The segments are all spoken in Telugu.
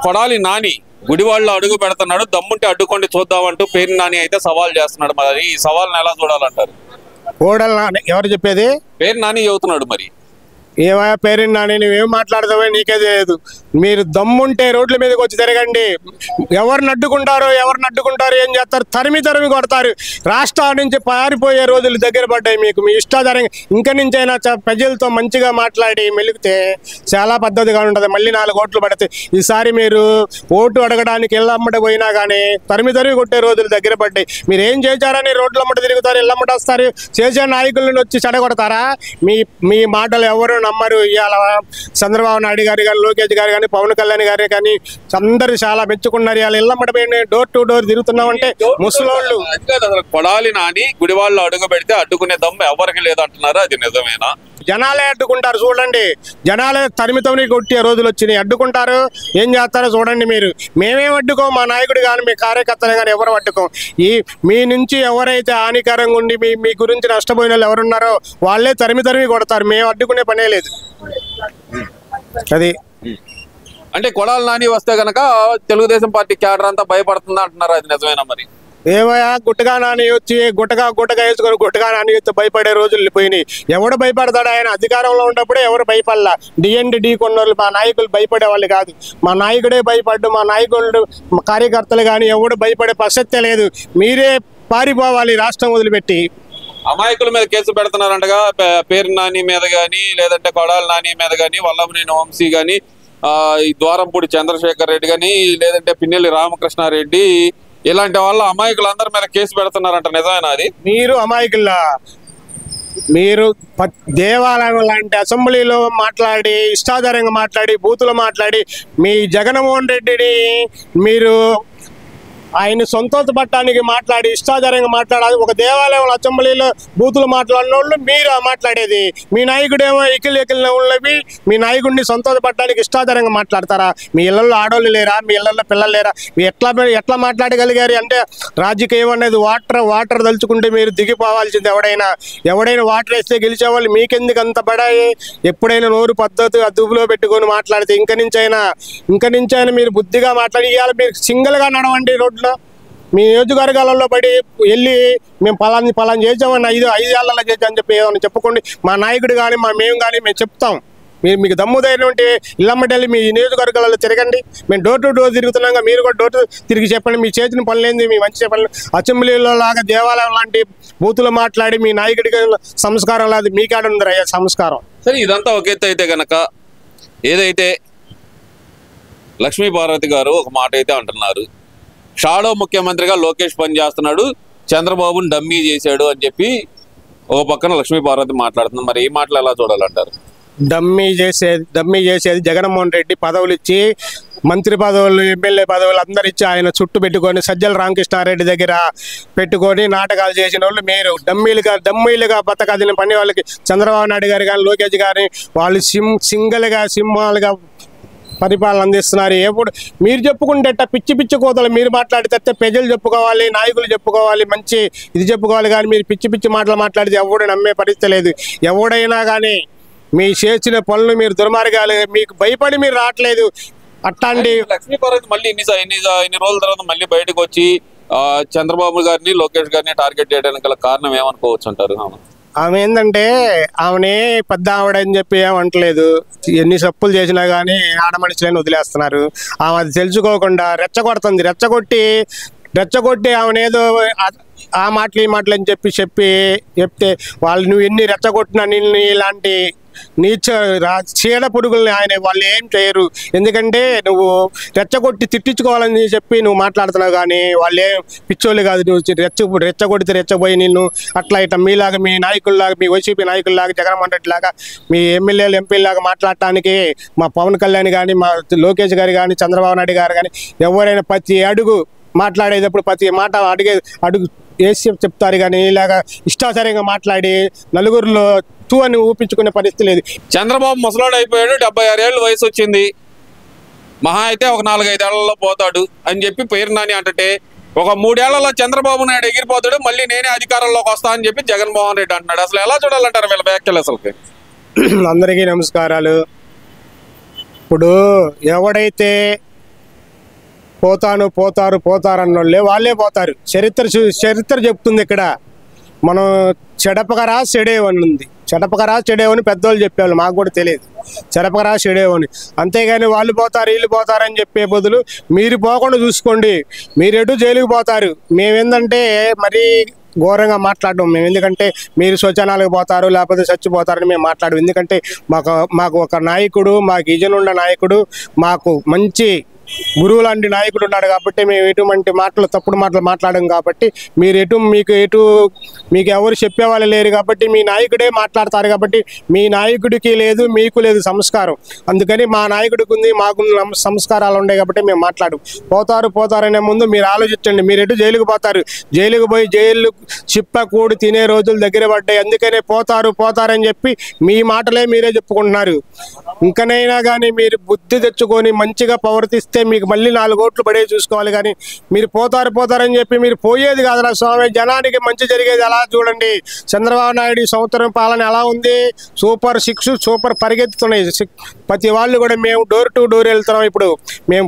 కొడాలి నాని గుడివాడలో అడుగు పెడుతున్నాడు, దమ్ముంటే అడ్డుకోండి చూద్దామంటూ పేరు నాని అయితే సవాల్ చేస్తున్నాడు. మరి ఈ సవాల్ని ఎలా చూడాలంటారు? ఎవరు చెప్పేది? పేరు నాని చెబుతున్నాడు. మరి ఏమయ్యా పేరుని నాని, నువ్వేం మాట్లాడతావో నీకే తెలియదు. మీరు దమ్ముంటే రోడ్ల మీదకి వచ్చి తిరగండి. ఎవరిని అడ్డుకుంటారో ఏం చేస్తారు, తరిమి కొడతారు. రాష్ట్రాల నుంచి పారిపోయే రోజులు దగ్గర పడ్డాయి మీకు. మీ ఇష్టాధారంగా ఇంక నుంచైనా ప్రజలతో మంచిగా మాట్లాడి మెలిగితే చాలా పద్ధతిగా ఉంటుంది. మళ్ళీ 4 ఓట్లు పడితే ఈసారి మీరు ఓటు అడగడానికి ఇళ్ళమ్మట పోయినా కానీ తరిమి కొట్టే రోజులు దగ్గర పడ్డాయి. మీరు ఏం చేశారని రోడ్లమ్మట తిరుగుతారు, ఇళ్ళమ్మట వస్తారు. చేసే నాయకులను వచ్చి చెడగొడతారా? మీ మాటలు ఎవరు నమ్మరు. ఇవాళ చంద్రబాబు నాయుడు గారు కానీ, లోకేష్ గారు కానీ, పవన్ కళ్యాణ్ గారు కానీ అందరూ చాలా మెచ్చుకున్నారు. ఇవాళ ఇళ్ళమ్మట పోయి డోర్ టు డోర్ తిరుగుతున్నామంటే ముసలోళ్ళు. కొడాలి నాని గుడివాడలో అడుగు పెడితే అడ్డుకునే దమ్ము ఎవరికి లేదంటున్నారు, అది నిజమేనా? జనాలే అడ్డుకుంటారు చూడండి. జనాలే తరిమితోని కొట్టే రోజులు వచ్చినాయి. అడ్డుకుంటారు, ఏం చేస్తారో చూడండి. మీరు మేమేం అడ్డుకోం, మా నాయకుడు కానీ మీ కార్యకర్తలు కానీ ఎవరు అడ్డుకోం. మీ నుంచి ఎవరైతే హానికరంగా ఉండి మీ గురించి నష్టపోయిన వాళ్ళు ఎవరున్నారో వాళ్ళే తరిమి కొడతారు. మేము అడ్డుకునే పనే లేదు. అది అంటే కొడాలి నాని వస్తే గనక తెలుగుదేశం పార్టీ క్యాడర్ అంతా భయపడుతుందా అంటున్నారు, అది నిజమేనా? మరి ఏమయ్యా గుట్టగా నాని వచ్చి గుట్టగా వేసుకొని గుట్టగా నాని వచ్చి భయపడే రోజులు పోయినాయి. ఎవడు భయపడతాడు? ఆయన అధికారంలో ఉన్నప్పుడే ఎవరు భయపడలా. ఢీ కొన్నోళ్ళు మా నాయకులు భయపడే వాళ్ళు కాదు. మా నాయకుడే భయపడ్డు, మా నాయకులు కార్యకర్తలు కానీ ఎవడు భయపడే ప్రసక్తే లేదు. మీరే పారిపోవాలి రాష్ట్రం వదిలిపెట్టి. అమాయకుల మీద కేసు పెడుతున్నారంటగా, పేరు నాని మీద కానీ, లేదంటే కొడాలి నాని మీద కానీ, వల్లభనేని వంశీ కానీ, ఈ ద్వారంపూడి చంద్రశేఖర్ రెడ్డి కానీ, లేదంటే పిన్నెల్లి రామకృష్ణారెడ్డి, ఇలాంటి వాళ్ళ అమాయకులందరి మీద కేసు పెడుతున్నారంట, నిజమేనా అది? మీరు అమాయకుల్లా, మీరు దేవాలయం లాంటి అసెంబ్లీలో మాట్లాడి ఇష్టాధారంగా మాట్లాడి బూతులు మాట్లాడి మీ జగన్మోహన్ రెడ్డిని మీరు ఆయన సంతోషపడటానికి మాట్లాడి ఇష్టాధారంగా మాట్లాడాలి. ఒక దేవాలయం అసెంబ్లీలో బూతులు మాట్లాడిన వాళ్ళు మీరు మాట్లాడేది. మీ నాయకుడేమో ఎకిలి ఉన్నవి. మీ నాయకుడిని సంతోషపడటానికి ఇష్టాధారంగా మాట్లాడతారా? మీ ఇళ్లలో ఆడవాళ్ళు లేరా? మీ ఇళ్లలో పిల్లలు లేరా? ఎట్లా మాట్లాడగలిగారు? అంటే రాజకీయం అనేది వాటర్ తలుచుకుంటే మీరు దిగిపోవాల్సింది. ఎవడైనా వాటర్ వేస్తే గెలిచేవాళ్ళు మీకెందుకు అంత పడాయి? ఎప్పుడైనా నోరు పద్ధతి అదుపులో పెట్టుకొని మాట్లాడితే ఇంక నుంచైనా మీరు బుద్ధిగా మాట్లాడి ఇవాళ మీరు సింగిల్గా నడవండి రోడ్లో. మీ నియోజకవర్గాలలో పడి వెళ్ళి మేము పలాని చేసామని 5 ఏళ్ళలో చేసామని చెప్పి ఏమన్నా చెప్పుకోండి. మా నాయకుడు కానీ మేము కానీ మేము చెప్తాం. మీకు దమ్ము ధైర్యం ఉంటే ఇళ్ళమ్మటెళ్ళి మీ నియోజకవర్గాలలో తిరగండి. మేము డోర్ టు డోర్ తిరుగుతున్నాగా, మీరు కూడా డోర్ తిరిగి చెప్పండి. మీ చేతిని పనులేంది, మీ మంచి చెప్పండి. అసెంబ్లీలో లాగా దేవాలయం లాంటి బూతులు మాట్లాడి మీ నాయకుడికి సంస్కారం లేదు. మీకాడ ఉంది అయ్యా సంస్కారం. సరే, ఇదంతా ఒక ఎత్తు అయితే కనుక ఏదైతే లక్ష్మీపార్వతి గారు ఒక మాట అయితే అంటున్నారు, షాడో ముఖ్యమంత్రిగా లోకేష్ పనిచేస్తున్నాడు, చంద్రబాబుని డమ్మీ చేశాడు అని చెప్పి ఒక పక్కన లక్ష్మీపార్వతి మాట్లాడుతుంది. మరి ఈ మాటలు ఎలా చూడాలంటారు? డమ్మీ చేసేది జగన్మోహన్ రెడ్డి పదవులు ఇచ్చి, మంత్రి పదవులు, ఎమ్మెల్యే పదవులు అందరు ఇచ్చి ఆయన చుట్టూ పెట్టుకొని సజ్జల రామకృష్ణారెడ్డి దగ్గర పెట్టుకొని నాటకాలు చేసిన వాళ్ళు మీరు. డమ్మీలుగా బతకదిన పని వాళ్ళకి చంద్రబాబు నాయుడు గారు కానీ, లోకేష్ గారి వాళ్ళు సింహాలుగా పరిపాలన అందిస్తున్నారు. ఎప్పుడు మీరు చెప్పుకుంటే పిచ్చి కోతలు మీరు మాట్లాడితే ప్రజలు చెప్పుకోవాలి, నాయకులు చెప్పుకోవాలి, మంచి ఇది చెప్పుకోవాలి. కానీ మీరు పిచ్చి మాటలు మాట్లాడితే ఎవడు నమ్మే పరిస్థితి లేదు. ఎవడైనా కానీ మీ చేసిన పనులు మీరు దుర్మార్గాలు, మీకు భయపడి మీరు రావట్లేదు. అట్లాంటి లక్ష్మీపార్వతి మళ్ళీ ఇన్ని రోజుల తర్వాత మళ్ళీ బయటకు వచ్చి చంద్రబాబు గారిని, లోకేష్ గారిని టార్గెట్ చేయడానికి గల కారణం ఏమనుకోవచ్చు అంటారు? ఆమె ఏంటంటే ఆమెనే పెద్ద ఆవిడని చెప్పి ఏమంటలేదు. ఎన్ని తప్పులు చేసినా కానీ ఆడమనుషులని వదిలేస్తున్నారు. ఆమె అది తెలుసుకోకుండా రెచ్చగొడుతుంది. రెచ్చగొట్టి ఆమెనేదో ఆ మాటలు ఈ మాటలు అని చెప్తే వాళ్ళు నువ్వు ఎన్ని రెచ్చగొట్టినా నిన్ను ఇలాంటి నీచ చీడ పురుగుల్ని వాళ్ళు ఏం చేయరు. ఎందుకంటే నువ్వు రెచ్చగొట్టి తిట్టించుకోవాలని చెప్పి నువ్వు మాట్లాడుతున్నావు. కానీ వాళ్ళు ఏం పిచ్చోళ్ళు కాదు. నువ్వు రెచ్చగొడితే రెచ్చపోయి నిన్ను అట్లా ఇట్లా మీలాగా, మీ నాయకుల్లాగా, మీ వైసీపీ నాయకుల్లాగా, జగన్మోహన్ రెడ్డి లాగా, మీ ఎమ్మెల్యేలు ఎంపీలాగా మాట్లాడటానికి మా పవన్ కళ్యాణ్ కానీ, మా లోకేష్ గారు కానీ, చంద్రబాబు నాయుడు గారు కానీ ఎవరైనా ప్రతి అడుగు మాట్లాడేటప్పుడు ప్రతి మాట అడుగు వేసి చెప్తారు. కానీ ఇలాగా ఇష్టాచారంగా మాట్లాడి నలుగురిలో అని ఊపించుకునే పరిస్థితి లేదు. చంద్రబాబు ముసలాడు అయిపోయాడు, 76 ఏళ్ళు వయసు వచ్చింది, మహా అయితే ఒక 4-5 ఏళ్లలో పోతాడు అని చెప్పి పేరు నాని అంటే, ఒక 3 ఏళ్లలో చంద్రబాబు నాయుడు ఎగిరిపోతాడు, మళ్ళీ నేనే అధికారంలోకి వస్తా అని చెప్పి జగన్మోహన్ రెడ్డి అంటున్నాడు. అసలు ఎలా చూడాలంటారు వీళ్ళ వ్యాఖ్యలు? అసలుకి అందరికీ నమస్కారాలు. ఇప్పుడు ఎవడైతే పోతారు అన్నోళ్ళే వాళ్ళే పోతారు. చరిత్ర చెప్తుంది. ఇక్కడ మనం చెడపకరా చెడేవని ఉంది. చెడపకరా చెడేవని పెద్దోళ్ళు చెప్పేవాళ్ళు, మాకు కూడా తెలియదు. చెడపకరా చెడేవని, అంతేగాని వాళ్ళు పోతారు వీళ్ళు పోతారని చెప్పే బదులు మీరు పోకుండా చూసుకోండి. మీరెటు జైలుకి పోతారు. మేమేందంటే మరీ ఘోరంగా మాట్లాడడం మేము, ఎందుకంటే మీరు శోచనాలకు పోతారు లేకపోతే చచ్చిపోతారని మేము మాట్లాడము. ఎందుకంటే మాకు ఒక నాయకుడు, మాకు ఇజనుండ నాయకుడు, మాకు మంచి గురువు లాంటి నాయకుడు ఉన్నాడు కాబట్టి మేము ఎటువంటి తప్పుడు మాటలు మాట్లాడడం. కాబట్టి మీకు ఎవరు చెప్పేవాళ్ళు లేరు కాబట్టి మీ నాయకుడే మాట్లాడతారు. కాబట్టి మీ నాయకుడికి లేదు, మీకు లేదు సంస్కారం. అందుకని మా నాయకుడికి ఉంది, మాకు సంస్కారాలు ఉన్నాయి కాబట్టి మేము మాట్లాడు. పోతారనే ముందు మీరు ఆలోచించండి. మీరు ఎటు జైలుకు పోతారు. జైలుకు పోయి జైలు చిప్పకూడి తినే రోజులు దగ్గర పడ్డాయి. అందుకనే పోతారని చెప్పి మీ మాటలే మీరే చెప్పుకుంటున్నారు. ఇంకనైనా కానీ మీరు బుద్ధి తెచ్చుకొని మంచిగా ప్రవర్తిస్తే మీకు మళ్ళీ 4 ఓట్లు పడే చూసుకోవాలి. కానీ మీరు పోతారని చెప్పి మీరు పోయేది కాదురా స్వామి. జనానికి మంచి జరిగేది ఎలా చూడండి. చంద్రబాబు నాయుడు సంవత్సరం పాలన ఎలా ఉంది? సూపర్ 6 సూపర్ పరిగెత్తుతున్నాయి. ప్రతి వాళ్ళు కూడా మేము డోర్ టు డోర్ వెళ్తున్నాం. ఇప్పుడు మేము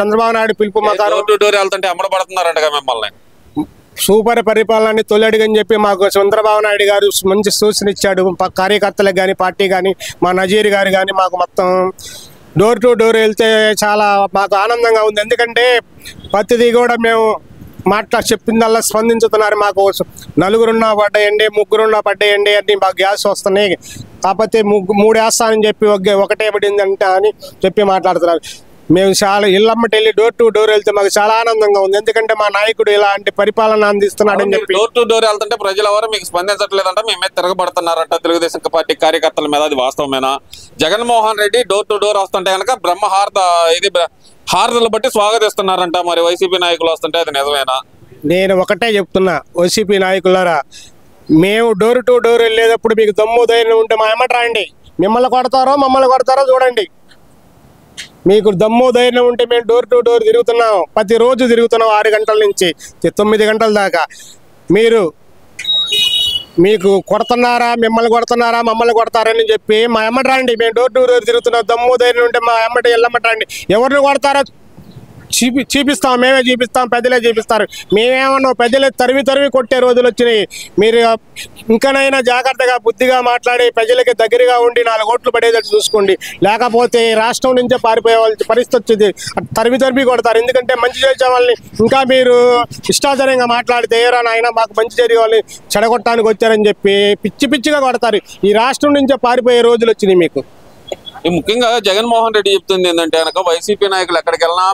చంద్రబాబు నాయుడు పిలుపు మాకు డోర్ టు డోర్ వెళ్తుంటే అమ్మడబడుతున్నారంటగా మిమ్మల్ని. సూపర్ పరిపాలనని తొలడిగని చెప్పి మాకు చంద్రబాబు నాయుడు గారు మంచి సూచన ఇచ్చాడు. కార్యకర్తలకు కానీ పార్టీ కానీ మా నజీర్ గారు కానీ మాకు మొత్తం డోర్ టు డోర్ వెళ్తే చాలా మాకు ఆనందంగా ఉంది. ఎందుకంటే ప్రతిదీ కూడా మేము చెప్పిందల్లా స్పందించుతున్నారు. మాకు 4 పడ్డాయండి, 3 పడ్డాయండి అని మాకు గ్యాస్ వస్తున్నాయి. కాకపోతే 3 వేస్తానని చెప్పి ఒకటే పడిందంట అని చెప్పి మాట్లాడుతున్నారు. మేము చాలా ఇళ్ళమ్మటి వెళ్ళి డోర్ టు డోర్ వెళ్తే మాకు చాలా ఆనందంగా ఉంది. ఎందుకంటే మా నాయకుడు ఇలాంటి పరిపాలన అందిస్తున్నాడని చెప్పి. డోర్ టు డోర్ వెళ్తుంటే ప్రజలు ఎవరు మీకు స్పందించట్లేదంట, మేమే తిరగబడుతున్నారంట తెలుగుదేశం పార్టీ కార్యకర్తల మీద. అది వాస్తవమేనా? Jaganmohan Reddy door to door వస్తుంటే కనుక హారతలు బట్టి స్వాగతిస్తున్నారంట. మరి వైసీపీ నాయకులు వస్తుంటే అది నిజమేనా? నేను ఒకటే చెప్తున్నా, వైసీపీ నాయకులారా, మేము డోర్ టు డోర్ వెళ్ళేటప్పుడు మీకు దమ్ము ధైర్యం ఉంటే మా ఎమ్మట రండి. మమ్మల్ని కొడతారో చూడండి. మీకు దమ్ము ధైర్యం ఉంటే మేము డోర్ టు డోర్ తిరుగుతున్నాం. ప్రతిరోజు తిరుగుతున్నాం 6 గంటల నుంచి 9 గంటల దాకా. మీకు మమ్మల్ని కొడతారని చెప్పి మా ఎమ్మట రండి. మేము డోర్ టు డోర్ తిరుగుతున్నాం. దమ్ము ధైర్యం ఉంటే మా ఎల్లమ్మట రండి. ఎవరిని కొడతారో చూపిస్తాం, మేమే చూపిస్తాం, పెద్దలే చూపిస్తారు. మేమేమన్నా పెద్దలే తరివి కొట్టే రోజులు వచ్చినాయి. మీరు ఇంకనైనా జాగ్రత్తగా బుద్ధిగా మాట్లాడి ప్రజలకి దగ్గరగా ఉండి 4 ఓట్లు పడేటట్టు చూసుకోండి. లేకపోతే రాష్ట్రం నుంచే పారిపోయే వాళ్ళ పరిస్థితి వచ్చింది. తరివి కొడతారు. ఎందుకంటే మంచి చేసే వాళ్ళని ఇంకా మీరు ఇష్టాచారంగా మాట్లాడితే ఏరా నాయన మాకు మంచి జరిగే వాళ్ళని చెడగొట్టడానికి వచ్చారని చెప్పి పిచ్చిగా కొడతారు. ఈ రాష్ట్రం నుంచే పారిపోయే రోజులు వచ్చినాయి మీకు. ముఖ్యంగా జగన్మోహన్ రెడ్డి చెప్తుంది ఏంటంటే కనుక వైసీపీ నాయకులు ఎక్కడికి వెళ్ళినా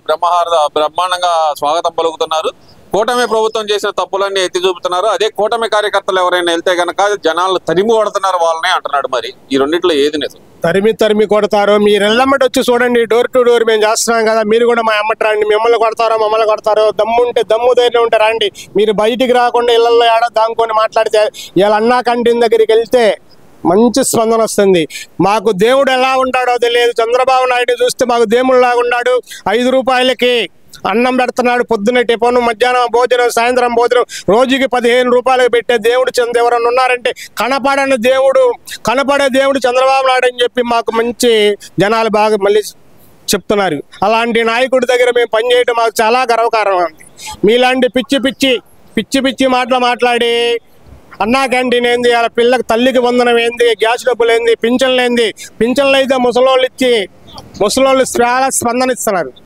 బ్రహ్మాండంగా స్వాగతం పలుకుతున్నారు. కూటమి ప్రభుత్వం చేసిన తప్పులన్నీ ఎత్తి చూపుతున్నారు. అదే కూటమి కార్యకర్తలు ఎవరైనా వెళ్తే కనుక జనాలు తరిమి కొడుతున్నారు వాళ్ళనే అంటున్నాడు. మరి ఈ రెండిట్లో ఏది నిజం? తరిమి కొడతారు. మీరు ఎల్లమ్మటి వచ్చి చూడండి. డోర్ టు డోర్ మేము చేస్తున్నాం కదా, మీరు కూడా మా అమ్మటి రండి. మమ్మల్ని కొడతారో దమ్ము ధైర్యం ఉంటే రండి. మీరు బయటికి రాకుండా ఇళ్లలో ఏడో దాంకొని మాట్లాడితే ఇలా అన్నా కంటిన దగ్గరికి వెళ్తే మంచి స్పందన వస్తుంది. మాకు దేవుడు ఎలా ఉంటాడో తెలియదు. చంద్రబాబు నాయుడు చూస్తే మాకు దేవుడిలాగా ఉన్నాడు. 5 రూపాయలకి అన్నం పెడుతున్నాడు. పొద్దున్న టిఫను, మధ్యాహ్నం భోజనం, సాయంత్రం భోజనం, రోజుకి 15 రూపాయలకు పెట్టే దేవుడు ఎవరన్నా ఉన్నారంటే కనపడే దేవుడు చంద్రబాబు నాయుడు అని చెప్పి మాకు మంచి జనాలు బాగా మళ్ళీ చెప్తున్నారు. అలాంటి నాయకుడి దగ్గర మేము పనిచేయడం మాకు చాలా గర్వకారణం ఉంది. మీలాంటి పిచ్చి మాటలు మాట్లాడి అన్నా క్యాంటీన్ ఏంది, అలా పిల్లకి తల్లికి వందనం ఏంది, గ్యాస్ డబ్బులు ఏంది, పింఛన్లు అయితే ముసలోళ్ళు చాలా స్పందన ఇస్తున్నారు.